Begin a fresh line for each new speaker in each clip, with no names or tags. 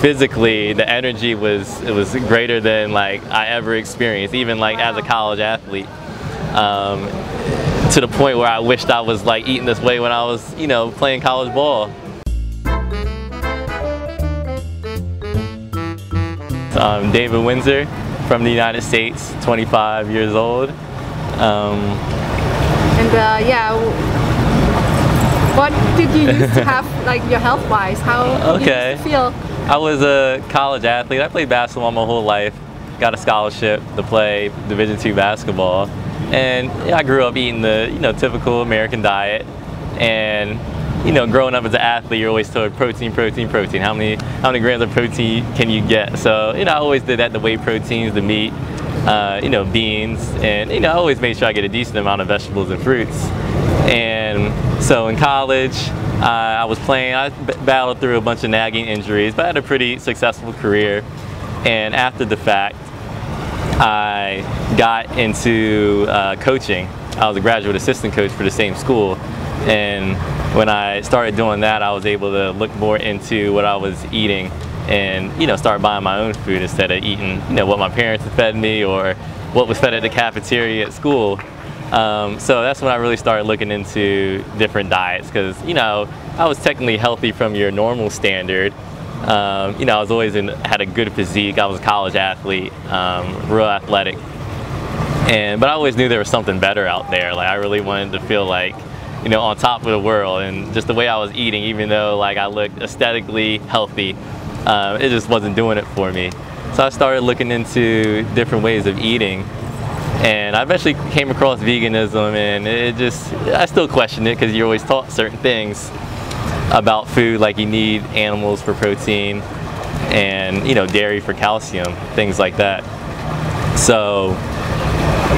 physically the energy was greater than like I ever experienced, even like as a college athlete. To the point where I wished I was like eating this way when I was, you know, playing college ball. So I'm David Windsor from the United States, 25 years old.
Yeah, what did you used to have, like your health-wise? How did you used to feel?
I was a college athlete. I played basketball my whole life. Got a scholarship to play Division II basketball. And I grew up eating the, you know, typical American diet. And, you know, growing up as an athlete, you're always told protein, protein, protein. How many grams of protein can you get? So, you know, I always did that, the whey proteins, the meat, you know, beans, and, you know, I always made sure I get a decent amount of vegetables and fruits. And so in college, I was playing, I battled through a bunch of nagging injuries, but I had a pretty successful career. And after the fact, I got into coaching. I was a graduate assistant coach for the same school. And when I started doing that, I was able to look more into what I was eating and, you know, start buying my own food instead of eating, you know, what my parents had fed me or what was fed at the cafeteria at school. So that's when I really started looking into different diets because, you know, I was technically healthy from your normal standard. You know, I was always had a good physique. I was a college athlete, real athletic. But I always knew there was something better out there. Like I really wanted to feel like, you know, on top of the world, and just the way I was eating, even though like I looked aesthetically healthy, it just wasn't doing it for me. So I started looking into different ways of eating, and I eventually came across veganism, and I still question it because you're always taught certain things about food, like you need animals for protein and, you know, dairy for calcium, things like that. So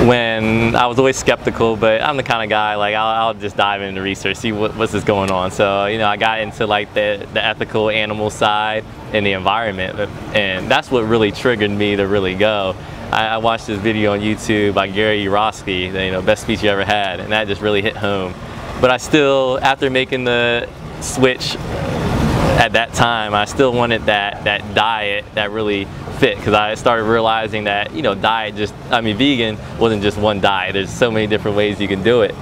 when I was always skeptical, but I'm the kind of guy, like I'll just dive into research, see what's this going on. So, you know, I got into like the ethical animal side and the environment, and that's what really triggered me to really go. I watched this video on YouTube by Rask, the, you know, best speech you ever had, and that just really hit home. But I still, after making the switch at that time, I still wanted that diet that really fit, because I started realizing that, you know, vegan wasn't just one diet. There's so many different ways you can do it.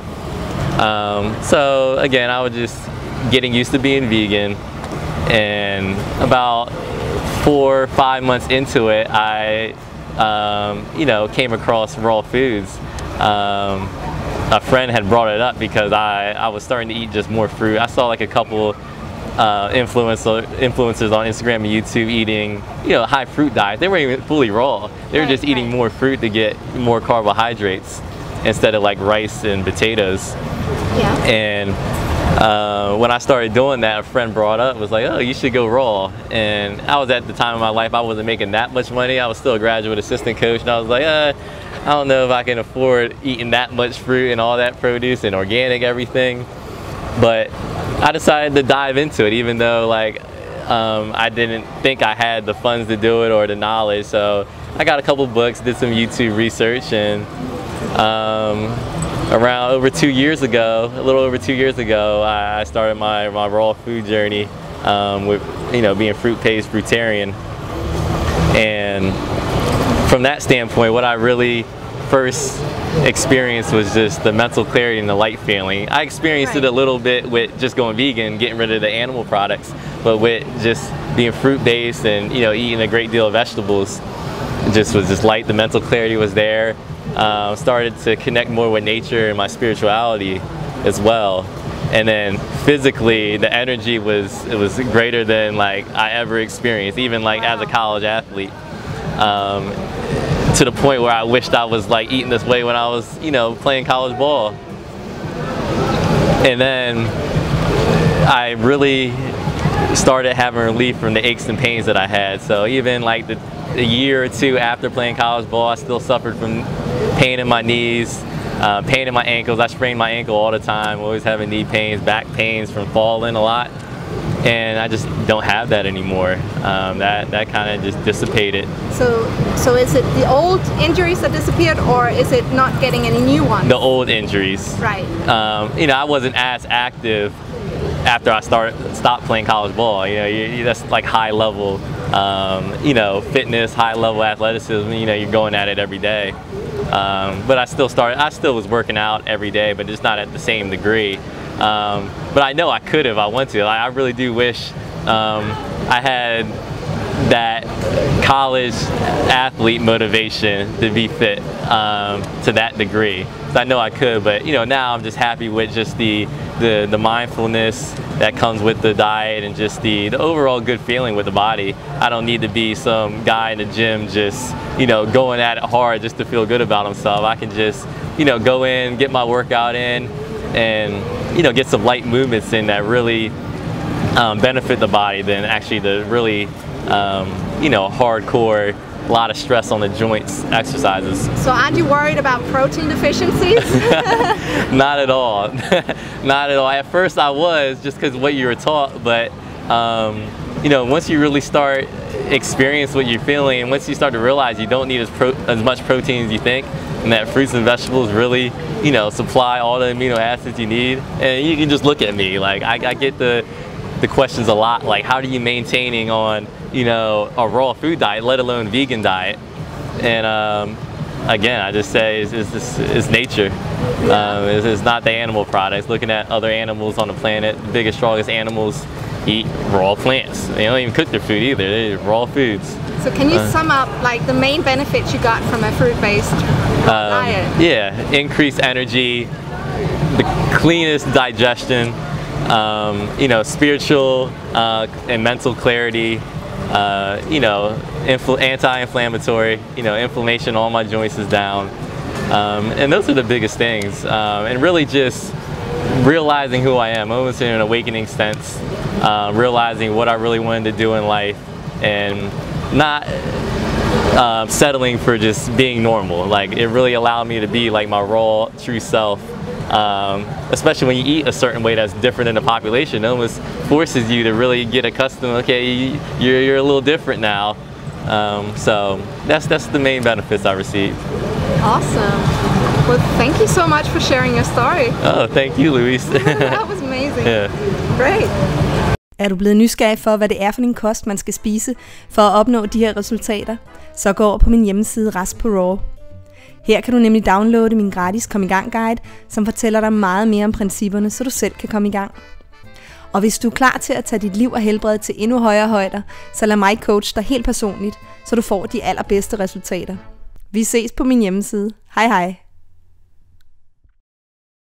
So again, I was just getting used to being vegan, and about 4 or 5 months into it, I you know, came across raw foods. A friend had brought it up because I was starting to eat just more fruit. I saw like a couple influencers on Instagram and YouTube eating, you know, high fruit diets. They weren't even fully raw. They were just eating more fruit to get more carbohydrates instead of like rice and potatoes. Yeah. And when I started doing that, a friend brought up, was like, oh, you should go raw. And I was at the time of my life, I wasn't making that much money. I was still a graduate assistant coach, and I was like, I don't know if I can afford eating that much fruit and all that produce and organic everything. But I decided to dive into it, even though like I didn't think I had the funds to do it or the knowledge. So I got a couple books, did some YouTube research, and around over 2 years ago, a little over 2 years ago, I started my raw food journey with, you know, being fruit-based fruitarian. And from that standpoint, what I really first experienced was just the mental clarity and the light feeling. I experienced it a little bit with just going vegan, getting rid of the animal products, but with just being fruit-based and, you know, eating a great deal of vegetables, it just was just light. The mental clarity was there. Started to connect more with nature and my spirituality as well. And then physically, the energy was greater than like I ever experienced, even like as a college athlete. To the point where I wished I was like eating this way when I was, you know, playing college ball. And then I really started having relief from the aches and pains that I had. So even like a year or two after playing college ball, I still suffered from pain in my knees, pain in my ankles. I sprained my ankle all the time, always having knee pains, back pains from falling a lot. And I just don't have that anymore. That kind of just dissipated.
So is it the old injuries that disappeared, or is it not getting any new ones?
The old injuries.
Right.
You know, I wasn't as active after I stopped playing college ball. You know, that's like high level you know, fitness, high level athleticism, you know, you're going at it every day. But I still was working out every day, but just not at the same degree. But I know I could if I want to. I really do wish I had that college athlete motivation to be fit to that degree. So I know I could, but you know, now I'm just happy with just the mindfulness that comes with the diet and just the overall good feeling with the body. I don't need to be some guy in the gym just, you know, going at it hard just to feel good about himself. I can just, you know, go in, get my workout in, and you know, get some light movements in that really benefit the body than actually the really you know, hardcore, a lot of stress on the joints exercises.
So aren't you worried about protein deficiencies?
Not at all. Not at all. At first I was, just because of what you were taught, but you know, once you really start experience what you're feeling, and once you start to realize you don't need as much protein as you think, and that fruits and vegetables really, you know, supply all the amino acids you need, and you can just look at me, like I get the questions a lot, like how are you maintaining on, you know, a raw food diet, let alone vegan diet? And again, I just say it's nature. It's not the animal products. Looking at other animals on the planet, the biggest, strongest animals eat raw plants. They don't even cook their food either. They eat raw foods.
So can you sum up like the main benefits you got from a fruit-based diet?
Yeah, increased energy, the cleanest digestion, you know, spiritual and mental clarity, you know, anti-inflammatory, you know, inflammation, all my joints is down. And those are the biggest things. And really just realizing who I am, almost in an awakening sense, realizing what I really wanted to do in life, and not settling for just being normal. Like, it really allowed me to be like my raw, true self. Especially when you eat a certain way that's different in the population, it almost forces you to really get accustomed. Okay, you're a little different now. So that's the main benefits I received.
Awesome. Well, thank you so much for sharing your story.
Oh, thank you, Louise.
That was amazing.
Yeah.
Great.
Er du blevet nysgerrig for, hvad det er for en kost, man skal spise for at opnå de her resultater? Så gå over på min hjemmeside Rask på Raw. Her kan du nemlig downloade min gratis Kom i gang guide, som fortæller dig meget mere om principperne, så du selv kan komme i gang. Og hvis du er klar til at tage dit liv og helbred til endnu højere højder, så lad mig coache dig helt personligt, så du får de allerbedste resultater. Vi ses på min hjemmeside. Hej hej!